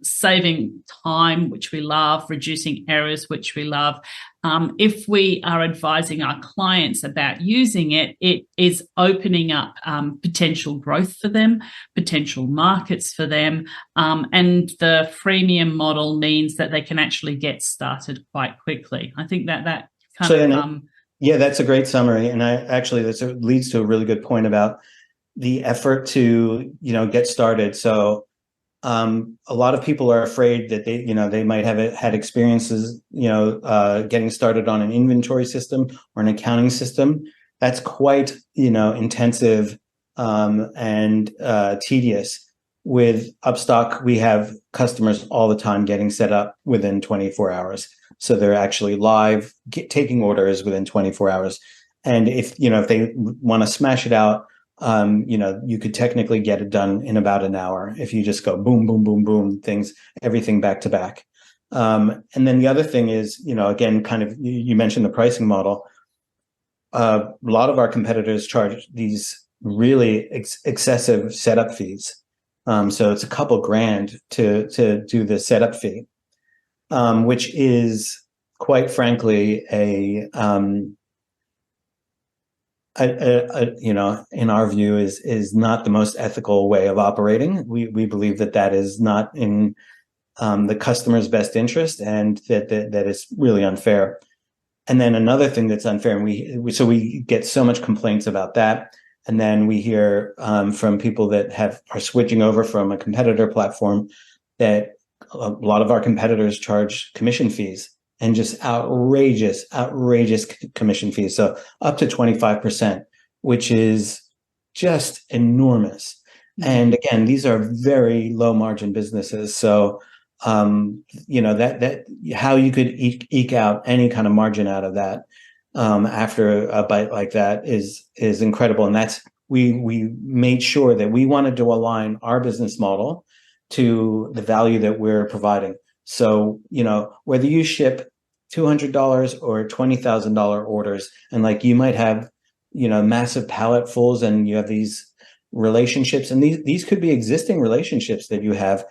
[SPEAKER 1] saving time, which we love, reducing errors, which we love. If we are advising our clients about using it, it is opening up potential growth for them, potential markets for them, and the freemium model means that they can actually get started quite quickly. I think that
[SPEAKER 2] yeah, that's a great summary, and that leads to a really good point about the effort to get started. So a lot of people are afraid that they might have had experiences getting started on an inventory system or an accounting system. That's quite intensive and tedious. With Upstock, we have customers all the time getting set up within 24 hours. So they're actually live, taking orders within 24 hours. And if they want to smash it out, you could technically get it done in about an hour if you just go boom, boom, boom, boom, everything back to back. And then the other thing is, again, kind of, you mentioned the pricing model. A lot of our competitors charge these really excessive setup fees. So it's a couple grand to do the setup fee, which is quite frankly in our view is not the most ethical way of operating. We believe that is not in the customer's best interest, and that is really unfair. And then another thing that's unfair, and we get so much complaints about that. And then we hear from people that are switching over from a competitor platform that a lot of our competitors charge commission fees, and just outrageous commission fees. So up to 25%, which is just enormous. Mm-hmm. And again, these are very low margin businesses. So, that how you could eke out any kind of margin out of that after a bite like that is incredible. And that's, we made sure that we wanted to align our business model to the value that we're providing. So, whether you ship $200 or $20,000 orders, and you might have, massive pallet fulls, and you have these relationships, and these could be existing relationships that you have.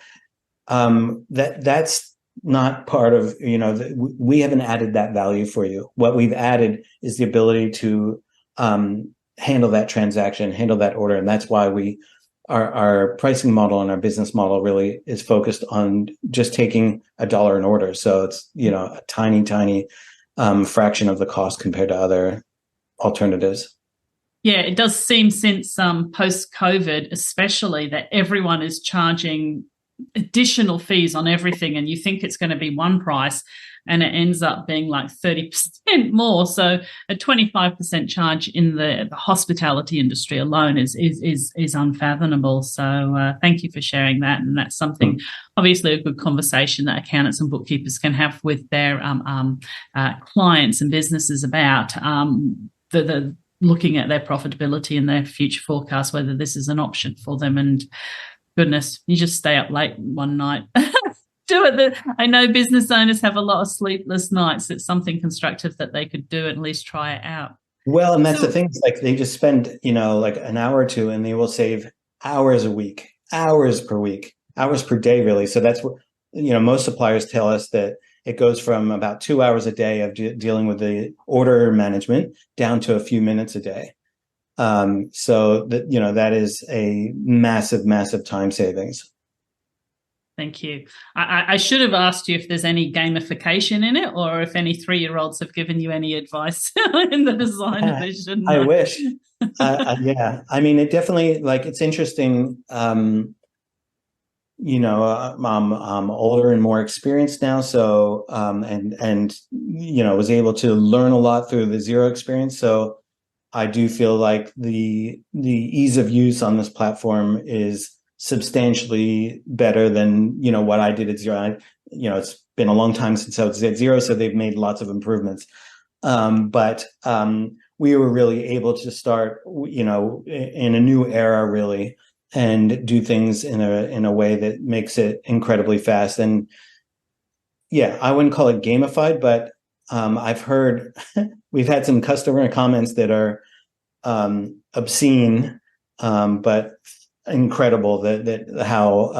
[SPEAKER 2] That's not part of, we haven't added that value for you. What we've added is the ability to handle that transaction, handle that order, and that's why our pricing model and our business model really is focused on just taking $1 an order. So it's, a tiny fraction of the cost compared to other alternatives.
[SPEAKER 1] Yeah, it does seem since post-COVID especially that everyone is charging additional fees on everything, and you think it's going to be one price and it ends up being like 30% more. So a 25% charge in the hospitality industry alone is unfathomable. So thank you for sharing that. And that's something, obviously, a good conversation that accountants and bookkeepers can have with their clients and businesses about the looking at their profitability and their future forecast, whether this is an option for them. And goodness, you just stay up late one night. Do it. I know business owners have a lot of sleepless nights. It's something constructive that they could do, at least try it out.
[SPEAKER 2] Well, and that's the thing. They just spend, an hour or two, and they will save hours a week, hours per week, hours per day, really. So that's what, most suppliers tell us, that it goes from about 2 hours a day of dealing with the order management down to a few minutes a day. So that is a massive time savings.
[SPEAKER 1] Thank you. I should have asked you if there's any gamification in it, or if any 3-year-olds have given you any advice in the design of this.
[SPEAKER 2] I wish. Yeah, I mean, it definitely, like, it's interesting. I'm older and more experienced now, so and was able to learn a lot through the Xero experience. So I do feel like the ease of use on this platform is substantially better than what I did at Xero. It's been a long time since I was at Xero, so they've made lots of improvements. But we were really able to start, in a new era, really, and do things in a way that makes it incredibly fast. And yeah, I wouldn't call it gamified, but I've heard we've had some customer comments that are obscene, but incredible that how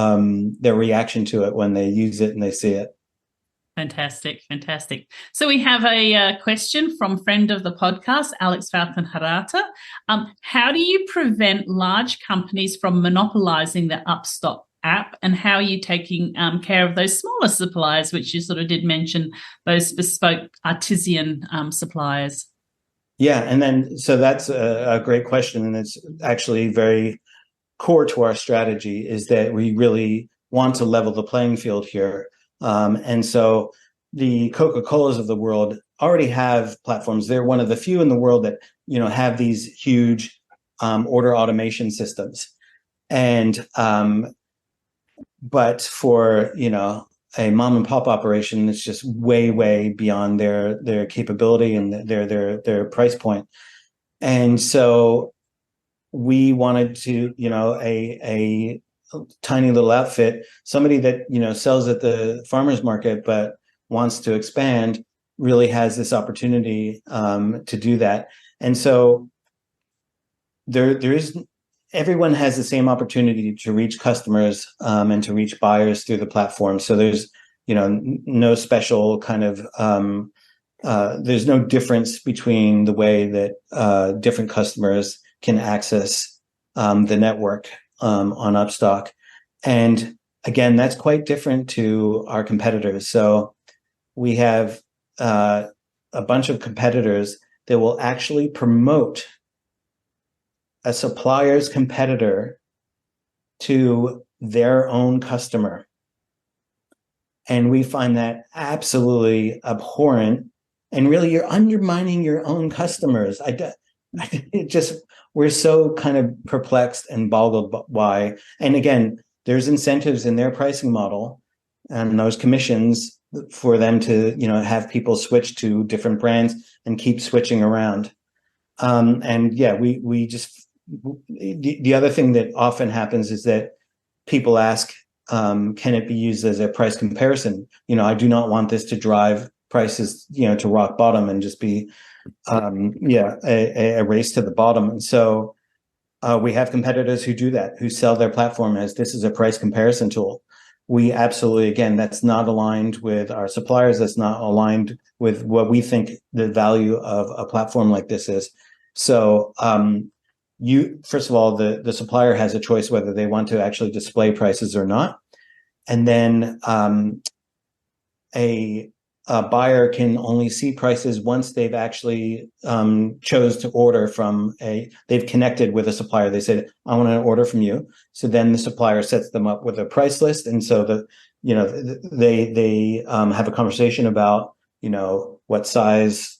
[SPEAKER 2] their reaction to it when they use it and they see it.
[SPEAKER 1] Fantastic. So we have a question from friend of the podcast, Alex Falcon Harata. How do you prevent large companies from monopolizing the Upstock app, and how are you taking care of those smaller suppliers, which you sort of did mention, those bespoke artisan suppliers?
[SPEAKER 2] Yeah, and then so that's a great question, and it's actually very core to our strategy, is that we really want to level the playing field here. And so the Coca-Colas of the world already have platforms. They're one of the few in the world that, have these huge order automation systems. And but for, a mom and pop operation, it's just way, way beyond their capability and their price point. And so we wanted to, a tiny little outfit, somebody that sells at the farmer's market but wants to expand, really has this opportunity to do that. And so everyone has the same opportunity to reach customers and to reach buyers through the platform. So there's no special kind of there's no difference between the way that different customers can access the network on Upstock. And again, that's quite different to our competitors. So we have a bunch of competitors that will actually promote a supplier's competitor to their own customer. And we find that absolutely abhorrent. And really, you're undermining your own customers. We're so kind of perplexed and boggled why. And again, there's incentives in their pricing model and those commissions for them to, have people switch to different brands and keep switching around. And yeah, we just, the other thing that often happens is that people ask, can it be used as a price comparison? I do not want this to drive prices, to rock bottom and just be, a race to the bottom. And so we have competitors who do that, who sell their platform as this is a price comparison tool. We absolutely, again, that's not aligned with our suppliers. That's not aligned with what we think the value of a platform like this is. So first of all, the supplier has a choice whether they want to actually display prices or not. And then a buyer can only see prices once they've actually chose to order from they've connected with a supplier. They said, I want to order from you. So then the supplier sets them up with a price list. And so they have a conversation about, what size,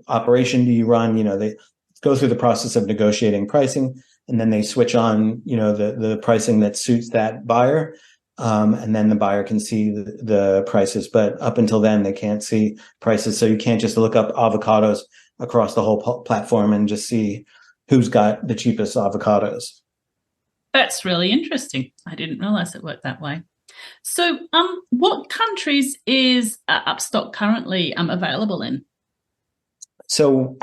[SPEAKER 2] operation do you run? They go through the process of negotiating pricing, and then they switch on, the pricing that suits that buyer. And then the buyer can see the prices, but up until then they can't see prices. So you can't just look up avocados across the whole platform and just see who's got the cheapest avocados.
[SPEAKER 1] That's really interesting. I didn't realize it worked that way. So what countries is Upstock currently available in?
[SPEAKER 2] So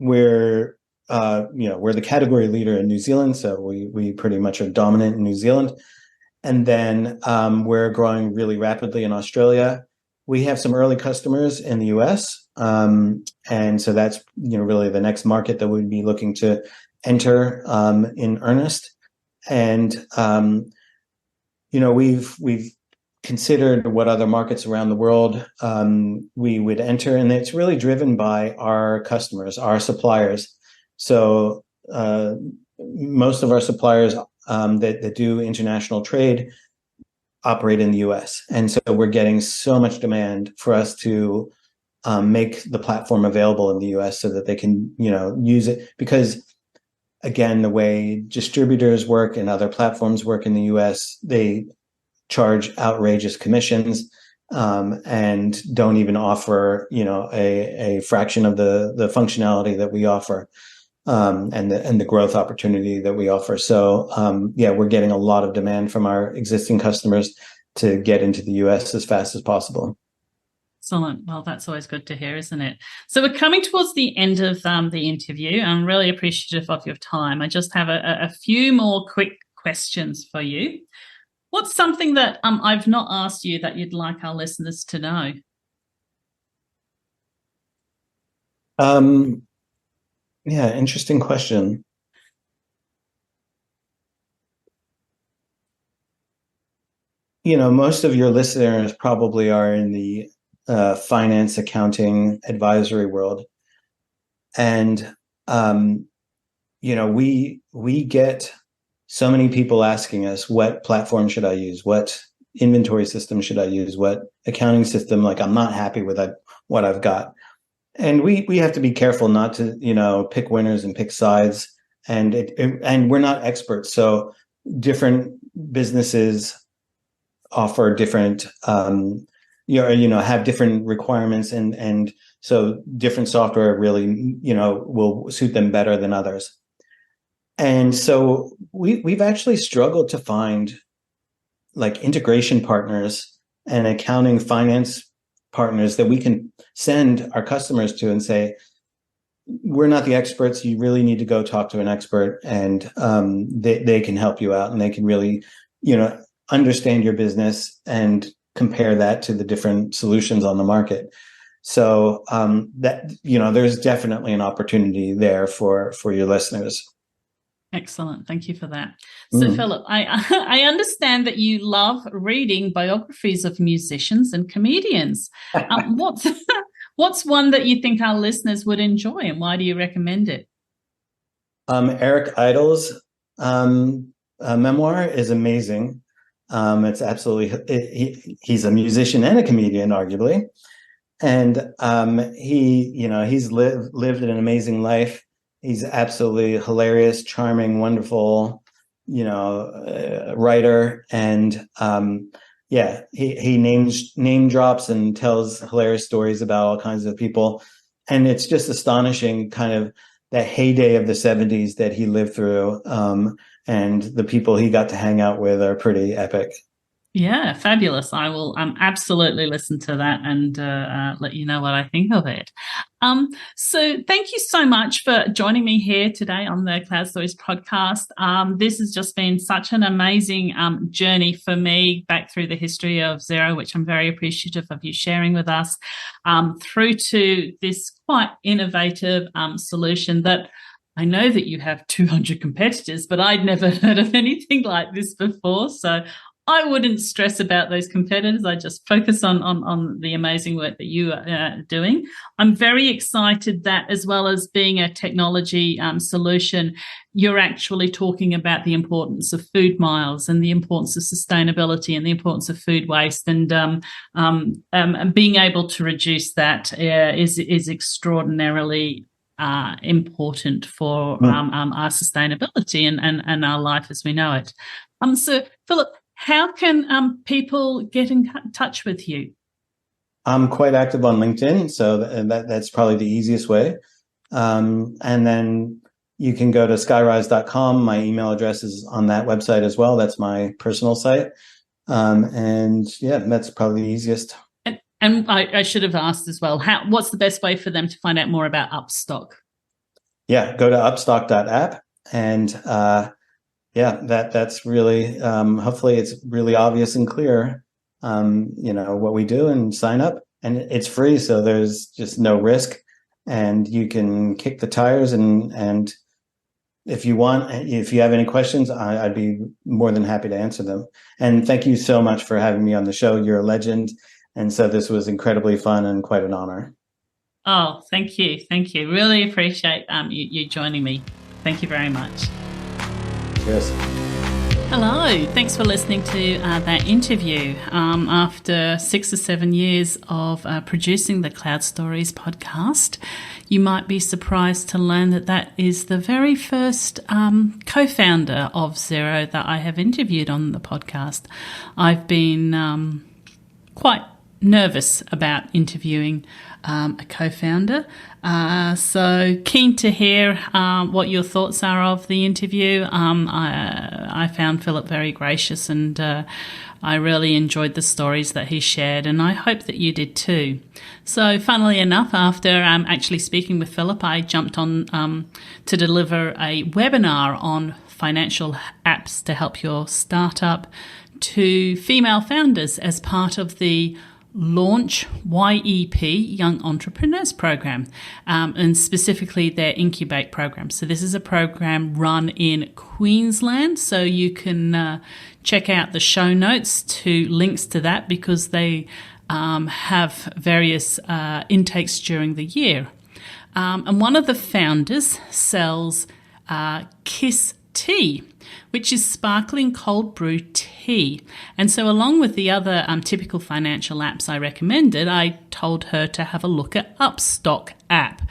[SPEAKER 2] we're the category leader in New Zealand. So we pretty much are dominant in New Zealand. And then we're growing really rapidly in Australia. We have some early customers in the US. And so that's, really the next market that we'd be looking to enter in earnest. And, we've considered what other markets around the world we would enter, and it's really driven by our customers, our suppliers. So most of our suppliers that do international trade operate in the US. And so we're getting so much demand for us to make the platform available in the US so that they can, use it. Because again, the way distributors work and other platforms work in the US, they charge outrageous commissions and don't even offer, a fraction of the functionality that we offer. And the growth opportunity that we offer. So we're getting a lot of demand from our existing customers to get into the US as fast as possible.
[SPEAKER 1] Excellent. Well, that's always good to hear, isn't it? So we're coming towards the end of the interview. I'm really appreciative of your time. I just have a few more quick questions for you. What's something that I've not asked you that you'd like our listeners to know?
[SPEAKER 2] Yeah, interesting question. Most of your listeners probably are in the finance, accounting, advisory world. And, we get so many people asking us, what platform should I use? What inventory system should I use? What accounting system? Like, I'm not happy with what I've got. And we have to be careful not to, pick winners and pick sides. And we're not experts. So different businesses offer different, have different requirements. And so different software really, will suit them better than others. And so we've actually struggled to find like integration partners and accounting finance partners that we can send our customers to and say, we're not the experts. You really need to go talk to an expert, and they can help you out, and they can really, understand your business and compare that to the different solutions on the market. So there's definitely an opportunity there for your listeners.
[SPEAKER 1] Excellent. Thank you for that. So, Philip, I understand that you love reading biographies of musicians and comedians. What's one that you think our listeners would enjoy, and why do you recommend it?
[SPEAKER 2] Eric Idle's memoir is amazing. It's absolutely, he's a musician and a comedian, arguably. And he's lived an amazing life. He's absolutely hilarious, charming, wonderful, writer. And he name drops and tells hilarious stories about all kinds of people. And it's just astonishing, kind of that heyday of the 70s that he lived through. And the people he got to hang out with are pretty epic.
[SPEAKER 1] Yeah, fabulous. I will absolutely listen to that and let you know what I think of it. So thank you so much for joining me here today on the Cloud Stories podcast. This has just been such an amazing journey for me back through the history of Xero, which I'm very appreciative of you sharing with us, through to this quite innovative solution that I know that you have 200 competitors, but I'd never heard of anything like this before. So I wouldn't stress about those competitors. I just focus on the amazing work that you are doing. I'm very excited that, as well as being a technology solution, you're actually talking about the importance of food miles and the importance of sustainability and the importance of food waste, and being able to reduce that is extraordinarily important for our sustainability and our life as we know it. So, Philip, how can people get in touch with you?
[SPEAKER 2] I'm quite active on LinkedIn, so that's probably the easiest way. And then you can go to skyrise.com. My email address is on that website as well. That's my personal site. And that's probably the easiest.
[SPEAKER 1] And I should have asked as well, what's the best way for them to find out more about Upstock?
[SPEAKER 2] Yeah, go to upstock.app, and that's really, hopefully it's really obvious and clear, what we do, and sign up. And it's free, so there's just no risk, and you can kick the tires and if you have any questions, I'd be more than happy to answer them. And thank you so much for having me on the show. You're a legend. And so this was incredibly fun and quite an honor.
[SPEAKER 1] Oh, thank you. Thank you. Really appreciate you joining me. Thank you very much.
[SPEAKER 2] Cheers.
[SPEAKER 1] Hello. Thanks for listening to that interview. After 6 or 7 years of producing the Cloud Stories podcast, you might be surprised to learn that is the very first co-founder of Xero that I have interviewed on the podcast. I've been quite nervous about interviewing a co-founder. So keen to hear what your thoughts are of the interview. I found Philip very gracious, and I really enjoyed the stories that he shared, and I hope that you did too. So funnily enough, after actually speaking with Philip, I jumped on to deliver a webinar on financial apps to help your startup to female founders as part of the Launch YEP Young Entrepreneurs Program, and specifically their Incubate program. So this is a program run in Queensland, so you can check out the show notes to links to that, because they have various intakes during the year. And one of the founders sells Kiss Tea, which is sparkling cold brew tea. And so along with the other typical financial apps I recommended, I told her to have a look at Upstock app.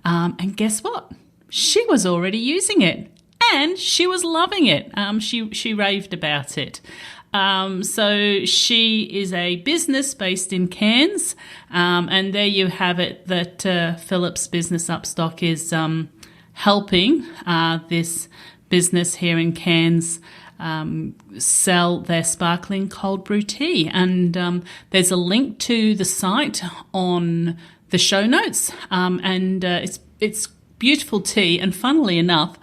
[SPEAKER 1] And guess what? She was already using it, and she was loving it. She raved about it. So she is a business based in Cairns, and there you have it, that Philip's business Upstock is helping this business here in Cairns sell their sparkling cold brew tea. And there's a link to the site on the show notes, and it's beautiful tea. And funnily enough,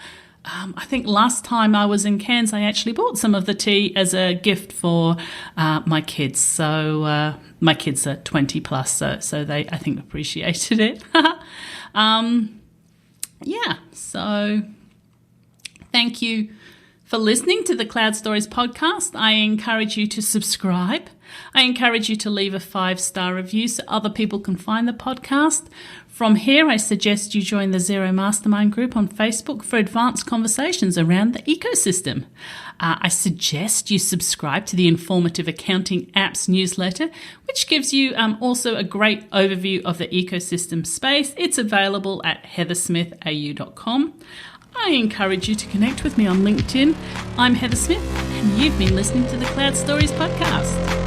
[SPEAKER 1] I think last time I was in Cairns, I actually bought some of the tea as a gift for my kids. So my kids are 20 plus, so they, I think, appreciated it. So thank you for listening to the Cloud Stories podcast. I encourage you to subscribe. I encourage you to leave a 5-star review so other people can find the podcast. From here, I suggest you join the Xero Mastermind group on Facebook for advanced conversations around the ecosystem. I suggest you subscribe to the Informative Accounting Apps newsletter, which gives you also a great overview of the ecosystem space. It's available at heathersmithau.com. I encourage you to connect with me on LinkedIn. I'm Heather Smith, and you've been listening to the Cloud Stories podcast.